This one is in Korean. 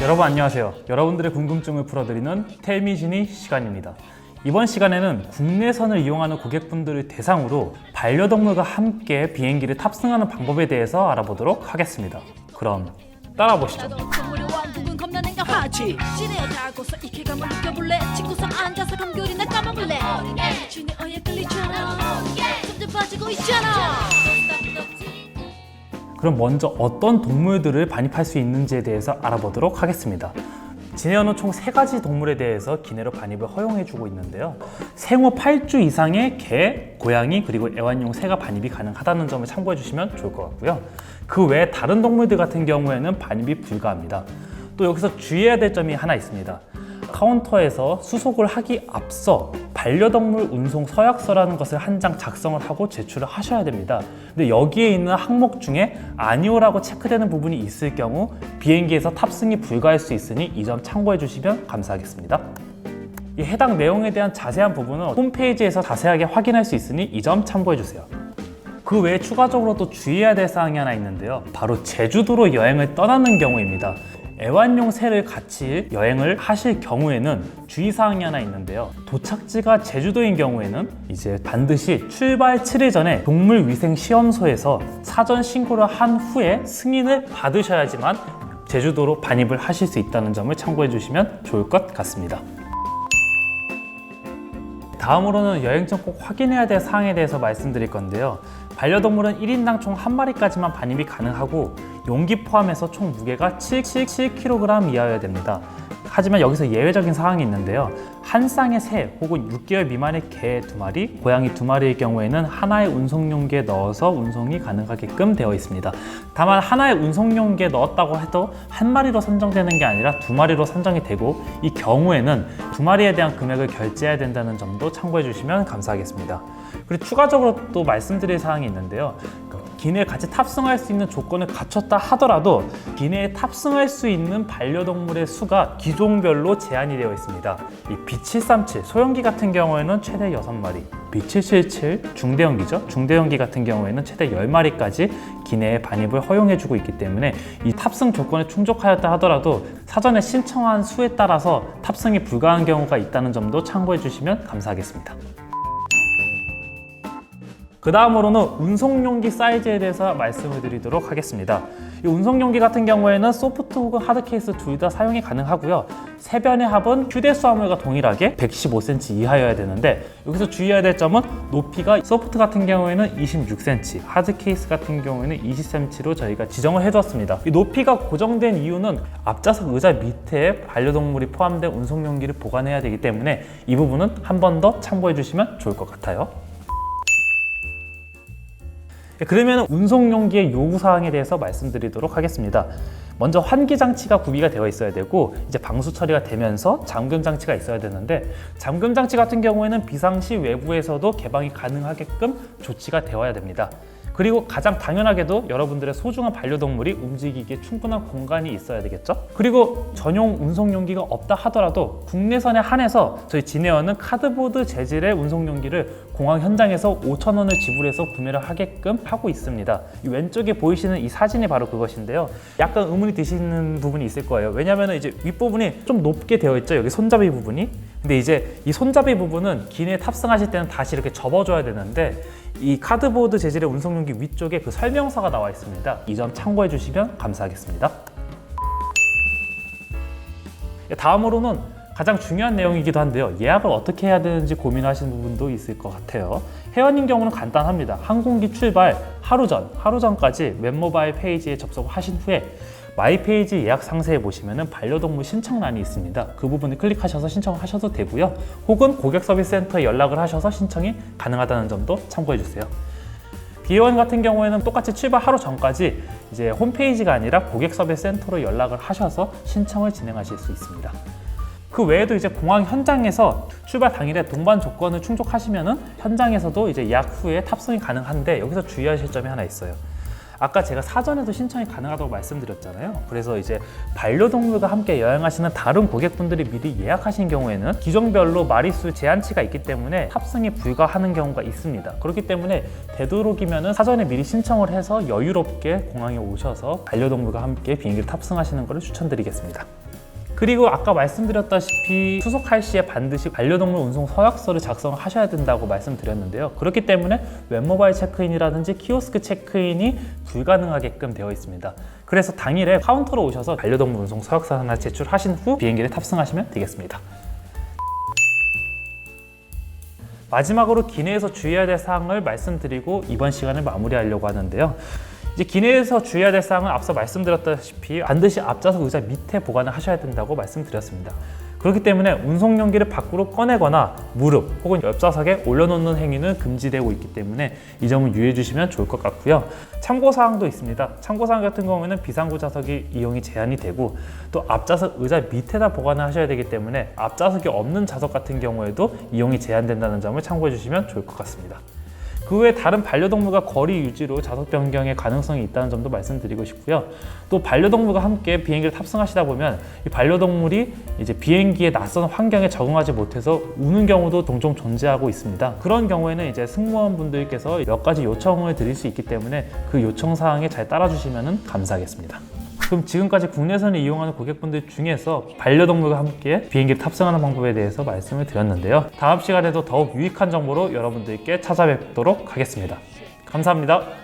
여러분 안녕하세요. 여러분들의 궁금증을 풀어드리는 텔미지니 시간입니다. 이번 시간에는 국내선을 이용하는 고객분들을 대상으로 반려동물과 함께 비행기를 탑승하는 방법에 대해서 알아보도록 하겠습니다. 그럼 따라보시죠. 그럼 먼저 어떤 동물들을 반입할 수 있는지에 대해서 알아보도록 하겠습니다. 진에어는 총 3가지 동물에 대해서 기내로 반입을 허용해주고 있는데요. 생후 8주 이상의 개, 고양이, 그리고 애완용 새가 반입이 가능하다는 점을 참고해 주시면 좋을 것 같고요. 그 외에 다른 동물들 같은 경우에는 반입이 불가합니다. 또 여기서 주의해야 될 점이 하나 있습니다. 카운터에서 수속을 하기 앞서 반려동물 운송 서약서라는 것을 한 장 작성을 하고 제출을 하셔야 됩니다. 근데 여기에 있는 항목 중에 아니오라고 체크되는 부분이 있을 경우 비행기에서 탑승이 불가할 수 있으니 이 점 참고해 주시면 감사하겠습니다. 이 해당 내용에 대한 자세한 부분은 홈페이지에서 자세하게 확인할 수 있으니 이 점 참고해 주세요. 그 외에 추가적으로 또 주의해야 될 사항이 하나 있는데요. 바로 제주도로 여행을 떠나는 경우입니다. 애완용 새를 같이 여행을 하실 경우에는 주의사항이 하나 있는데요. 도착지가 제주도인 경우에는 이제 반드시 출발 7일 전에 동물위생시험소에서 사전 신고를 한 후에 승인을 받으셔야지만 제주도로 반입을 하실 수 있다는 점을 참고해 주시면 좋을 것 같습니다. 다음으로는 여행 전 꼭 확인해야 될 사항에 대해서 말씀드릴 건데요. 반려동물은 1인당 총 1마리까지만 반입이 가능하고 용기 포함해서 총 무게가 7kg 이하여야 됩니다. 하지만 여기서 예외적인 사항이 있는데요. 한 쌍의 새 혹은 6개월 미만의 개 2마리, 고양이 2마리의 경우에는 하나의 운송용기에 넣어서 운송이 가능하게끔 되어 있습니다. 다만 하나의 운송용기에 넣었다고 해도 한 마리로 선정되는 게 아니라 2마리로 선정이 되고 이 경우에는 2마리에 대한 금액을 결제해야 된다는 점도 참고해 주시면 감사하겠습니다. 그리고 추가적으로 또 말씀드릴 사항이 있는데요. 기내에 같이 탑승할 수 있는 조건을 갖췄다 하더라도 기내에 탑승할 수 있는 반려동물의 수가 기종별로 제한이 되어 있습니다. 이 B737 소형기 같은 경우에는 최대 6마리, B777 중대형기죠. 중대형기 같은 경우에는 최대 10마리까지 기내에 반입을 허용해주고 있기 때문에 이 탑승 조건에 충족하였다 하더라도 사전에 신청한 수에 따라서 탑승이 불가한 경우가 있다는 점도 참고해 주시면 감사하겠습니다. 그 다음으로는 운송용기 사이즈에 대해서 말씀을 드리도록 하겠습니다. 이 운송용기 같은 경우에는 소프트 혹은 하드 케이스 둘 다 사용이 가능하고요. 세변의 합은 휴대수화물과 동일하게 115cm 이하여야 되는데 여기서 주의해야 될 점은 높이가 소프트 같은 경우에는 26cm, 하드 케이스 같은 경우에는 20cm로 저희가 지정을 해두었습니다. 이 높이가 고정된 이유는 앞좌석 의자 밑에 반려동물이 포함된 운송용기를 보관해야 되기 때문에 이 부분은 한 번 더 참고해 주시면 좋을 것 같아요. 그러면 운송용기의 요구사항에 대해서 말씀드리도록 하겠습니다. 먼저 환기 장치가 구비가 되어 있어야 되고 이제 방수 처리가 되면서 잠금 장치가 있어야 되는데 잠금 장치 같은 경우에는 비상시 외부에서도 개방이 가능하게끔 조치가 되어야 됩니다. 그리고 가장 당연하게도 여러분들의 소중한 반려동물이 움직이기에 충분한 공간이 있어야 되겠죠? 그리고 전용 운송용기가 없다 하더라도 국내선에 한해서 저희 진에어는 카드보드 재질의 운송용기를 공항 현장에서 5,000원을 지불해서 구매를 하게끔 하고 있습니다. 이 왼쪽에 보이시는 이 사진이 바로 그것인데요. 약간 의문이 드시는 부분이 있을 거예요. 왜냐하면 이제 윗부분이 좀 높게 되어 있죠. 여기 손잡이 부분이. 근데 이제 이 손잡이 부분은 기내에 탑승하실 때는 다시 이렇게 접어줘야 되는데 이 카드보드 재질의 운송용기 위쪽에 그 설명서가 나와 있습니다. 이 점 참고해 주시면 감사하겠습니다. 다음으로는 가장 중요한 내용이기도 한데요. 예약을 어떻게 해야 되는지 고민하시는 부분도 있을 것 같아요. 회원인 경우는 간단합니다. 항공기 출발 하루 전까지 웹모바일 페이지에 접속을 하신 후에 마이 페이지 예약 상세에 보시면 반려동물 신청란이 있습니다. 그 부분을 클릭하셔서 신청을 하셔도 되고요. 혹은 고객서비스센터에 연락을 하셔서 신청이 가능하다는 점도 참고해 주세요. 비회원 같은 경우에는 똑같이 출발 하루 전까지 이제 홈페이지가 아니라 고객서비스센터로 연락을 하셔서 신청을 진행하실 수 있습니다. 그 외에도 이제 공항 현장에서 출발 당일에 동반 조건을 충족하시면은 현장에서도 이제 예약 후에 탑승이 가능한데 여기서 주의하실 점이 하나 있어요. 아까 제가 사전에도 신청이 가능하다고 말씀드렸잖아요. 그래서 이제 반려동물과 함께 여행하시는 다른 고객분들이 미리 예약하신 경우에는 기종별로 마리수 제한치가 있기 때문에 탑승이 불가하는 경우가 있습니다. 그렇기 때문에 되도록이면 사전에 미리 신청을 해서 여유롭게 공항에 오셔서 반려동물과 함께 비행기를 탑승하시는 것을 추천드리겠습니다. 그리고 아까 말씀드렸다시피 수속할 시에 반드시 반려동물 운송 서약서를 작성하셔야 된다고 말씀드렸는데요. 그렇기 때문에 웹모바일 체크인이라든지 키오스크 체크인이 불가능하게끔 되어 있습니다. 그래서 당일에 카운터로 오셔서 반려동물 운송 서약서 하나 제출하신 후 비행기를 탑승하시면 되겠습니다. 마지막으로 기내에서 주의해야 될 사항을 말씀드리고 이번 시간을 마무리하려고 하는데요. 이제 기내에서 주의해야 될 사항은 앞서 말씀드렸다시피 반드시 앞좌석 의자 밑에 보관을 하셔야 된다고 말씀드렸습니다. 그렇기 때문에 운송용기를 밖으로 꺼내거나 무릎 혹은 옆좌석에 올려놓는 행위는 금지되고 있기 때문에 이 점은 유의해 주시면 좋을 것 같고요. 참고사항도 있습니다. 참고사항 같은 경우에는 비상구 좌석이 이용이 제한이 되고 또 앞좌석 의자 밑에다 보관을 하셔야 되기 때문에 앞좌석이 없는 좌석 같은 경우에도 이용이 제한된다는 점을 참고해 주시면 좋을 것 같습니다. 그 외에 다른 반려동물과 거리 유지로 좌석 변경의 가능성이 있다는 점도 말씀드리고 싶고요. 또 반려동물과 함께 비행기를 탑승하시다 보면 이 반려동물이 이제 비행기의 낯선 환경에 적응하지 못해서 우는 경우도 종종 존재하고 있습니다. 그런 경우에는 이제 승무원분들께서 몇 가지 요청을 드릴 수 있기 때문에 그 요청 사항에 잘 따라주시면 감사하겠습니다. 그럼 지금까지 국내선을 이용하는 고객분들 중에서 반려동물과 함께 비행기를 탑승하는 방법에 대해서 말씀을 드렸는데요. 다음 시간에도 더욱 유익한 정보로 여러분들께 찾아뵙도록 하겠습니다. 감사합니다.